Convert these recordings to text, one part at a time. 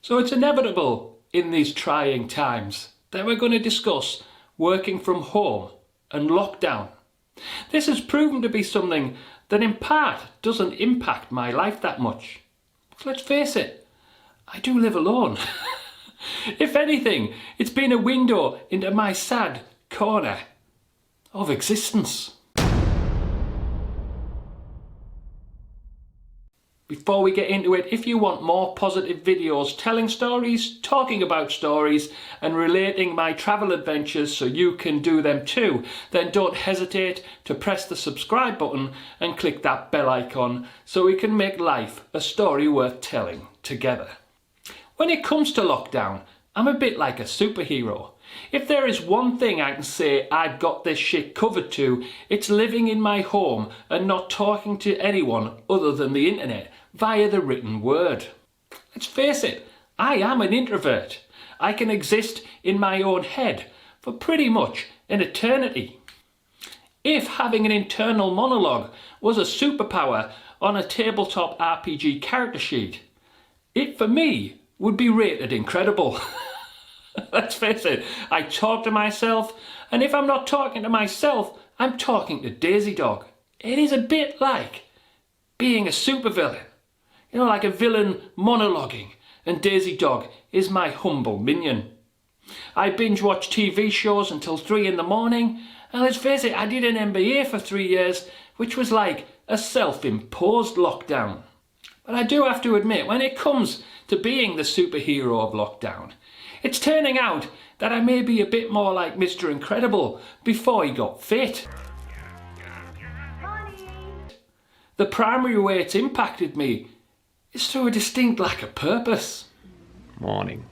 So it's inevitable in these trying times that we're going to discuss working from home and lockdown. This has proven to be something that in part doesn't impact my life that much. Let's face it, I do live alone. If anything, it's been a window into my sad corner of existence. Before we get into it, if you want more positive videos telling stories, talking about stories and relating my travel adventures so you can do them too, then don't hesitate to press the subscribe button and click that bell icon so we can make life a story worth telling together. When it comes to lockdown, I'm a bit like a superhero. If there is one thing I can say I've got this shit covered to, it's living in my home and not talking to anyone other than the internet via the written word. Let's face it, I am an introvert. I can exist in my own head for pretty much an eternity. If having an internal monologue was a superpower on a tabletop RPG character sheet, it for me would be rated incredible. Let's face it, I talk to myself, and if I'm not talking to myself, I'm talking to Daisy Dog. It is a bit like being a supervillain. You know, like a villain monologuing, and Daisy Dog is my humble minion. I binge watch TV shows until 3 in the morning, and let's face it, I did an MBA for 3 years, which was like a self-imposed lockdown. But I do have to admit, when it comes to being the superhero of lockdown, it's turning out that I may be a bit more like Mr. Incredible before he got fit. The primary way it's impacted me is through a distinct lack of purpose. Morning.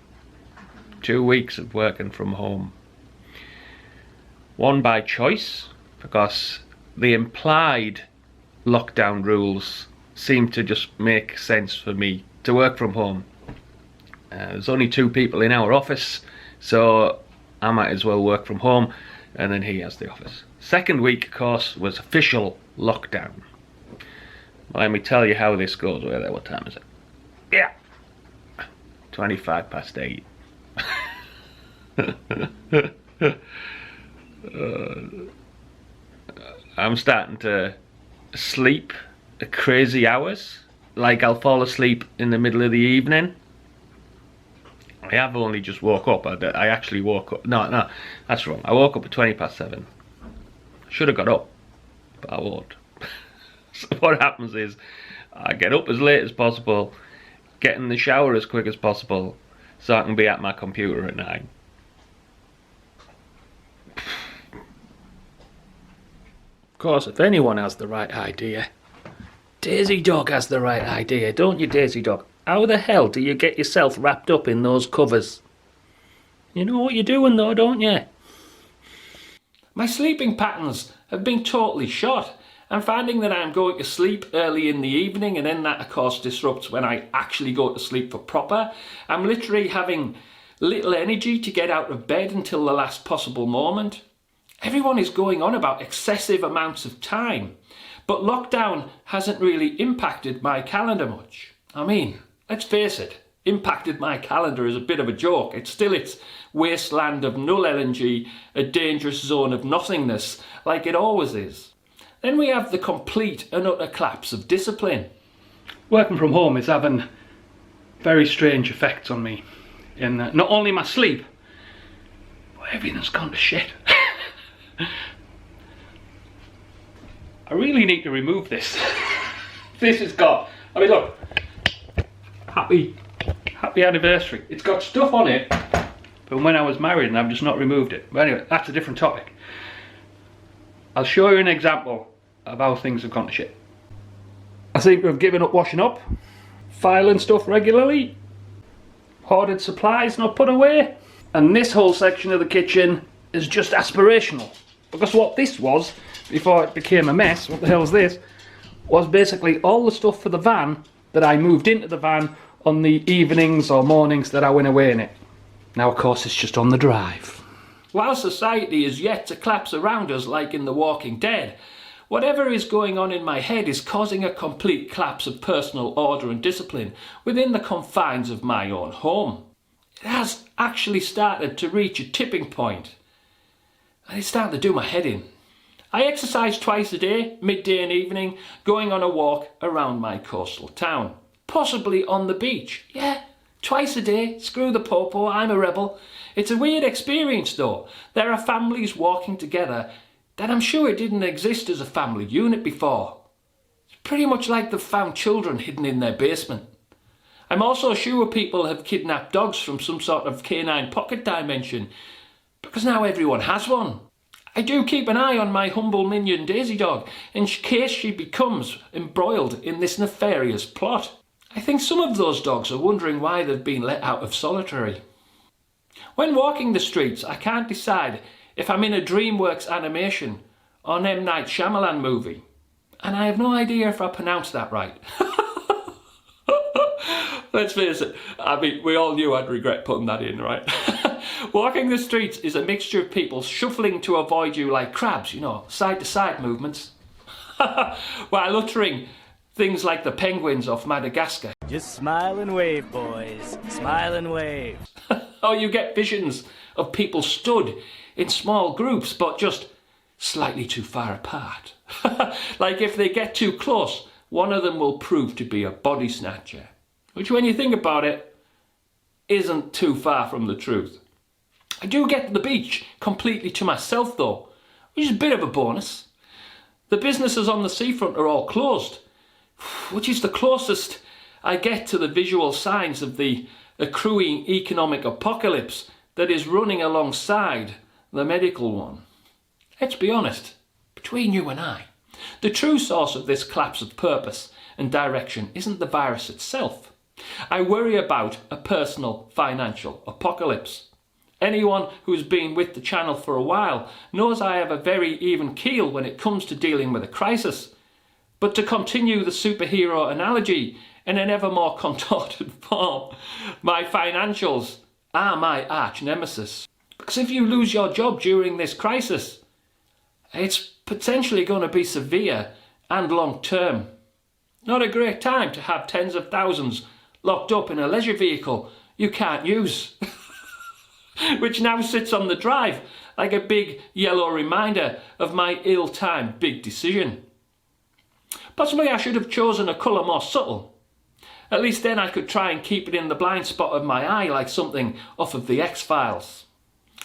2 weeks of working from home. One by choice, because the implied lockdown rules seem to just make sense for me to work from home. There's only 2 people in our office, so I might as well work from home, and then he has the office. Second week, of course, was official lockdown. Well, let me tell you how this goes. What time is it? Yeah, 8:25. I'm starting to sleep at crazy hours. Like I'll fall asleep in the middle of the evening. I have only just woke up. I actually woke up. No, that's wrong. I woke up at 7:20. I should have got up, but I won't. So what happens is, I get up as late as possible, get in the shower as quick as possible, so I can be at my computer at 9. Of course, if anyone has the right idea, Daisy Dog has the right idea, don't you, Daisy Dog? How the hell do you get yourself wrapped up in those covers? You know what you're doing though, don't you? My sleeping patterns have been totally shot. I'm finding that I'm going to sleep early in the evening, and then that of course disrupts when I actually go to sleep for proper. I'm literally having little energy to get out of bed until the last possible moment. Everyone is going on about excessive amounts of time, but lockdown hasn't really impacted my calendar much. I mean, let's face it, impacted my calendar is a bit of a joke. It's still its wasteland of null energy, a dangerous zone of nothingness, like it always is. Then we have the complete and utter collapse of discipline. Working from home is having very strange effects on me. In not only my sleep, but everything's gone to shit. I really need to remove this. This has got, I mean look, happy anniversary. It's got stuff on it from when I was married and I've just not removed it. But anyway, that's a different topic. I'll show you an example of how things have gone to shit. I seem to have given up washing up, filing stuff regularly, hoarded supplies not put away, and this whole section of the kitchen is just aspirational. Because what this was, before it became a mess, what the hell is this, was basically all the stuff for the van that I moved into the van on the evenings or mornings that I went away in it. Now of course it's just on the drive. While society is yet to collapse around us like in The Walking Dead, Whatever is going on in my head is causing a complete collapse of personal order and discipline within the confines of my own home. It has actually started to reach a tipping point, and it's starting to do my head in. I exercise twice a day, midday and evening, going on a walk around my coastal town. Possibly on the beach. Yeah, twice a day, screw the popo, I'm a rebel. It's a weird experience though. There are families walking together that I'm sure didn't exist as a family unit before. It's pretty much like they've found children hidden in their basement. I'm also sure people have kidnapped dogs from some sort of canine pocket dimension, because now everyone has one. I do keep an eye on my humble minion Daisy Dog in case she becomes embroiled in this nefarious plot. I think some of those dogs are wondering why they've been let out of solitary. When walking the streets, I can't decide if I'm in a DreamWorks animation or an M. Night Shyamalan movie. And I have no idea if I pronounced that right. Let's face it, I mean, we all knew I'd regret putting that in, right? Walking the streets is a mixture of people shuffling to avoid you like crabs, you know, side-to-side movements, while uttering things like the penguins off Madagascar. Just smile and wave, boys. Smile and wave. Or you get visions of people stood in small groups, but just slightly too far apart. Like if they get too close, one of them will prove to be a body snatcher. Which, when you think about it, isn't too far from the truth. I do get the beach completely to myself though, which is a bit of a bonus. The businesses on the seafront are all closed, which is the closest I get to the visual signs of the accruing economic apocalypse that is running alongside the medical one. Let's be honest, between you and I, the true source of this collapse of purpose and direction isn't the virus itself. I worry about a personal financial apocalypse. Anyone who's been with the channel for a while knows I have a very even keel when it comes to dealing with a crisis. But to continue the superhero analogy in an ever more contorted form, my financials are my arch nemesis. Because if you lose your job during this crisis, it's potentially going to be severe and long term. Not a great time to have tens of thousands locked up in a leisure vehicle you can't use, which now sits on the drive like a big yellow reminder of my ill-timed big decision. Possibly I should have chosen a colour more subtle. At least then I could try and keep it in the blind spot of my eye like something off of the X-Files.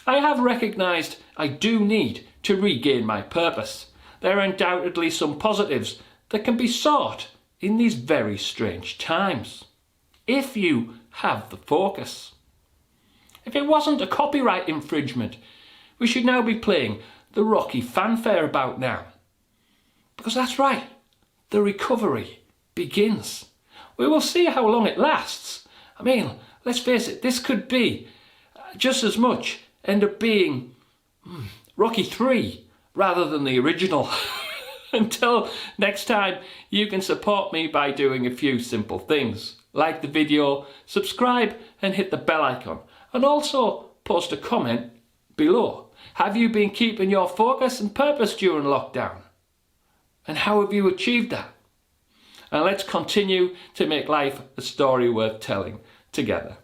I have recognised I do need to regain my purpose. There are undoubtedly some positives that can be sought in these very strange times, if you have the focus. If it wasn't a copyright infringement, we should now be playing the Rocky fanfare about now. Because that's right, the recovery begins. We will see how long it lasts. I mean, let's face it, this could be just as much end up being Rocky 3 rather than the original. Until next time, you can support me by doing a few simple things. Like the video, subscribe and hit the bell icon. And also post a comment below. Have you been keeping your focus and purpose during lockdown? And how have you achieved that? And let's continue to make life a story worth telling together.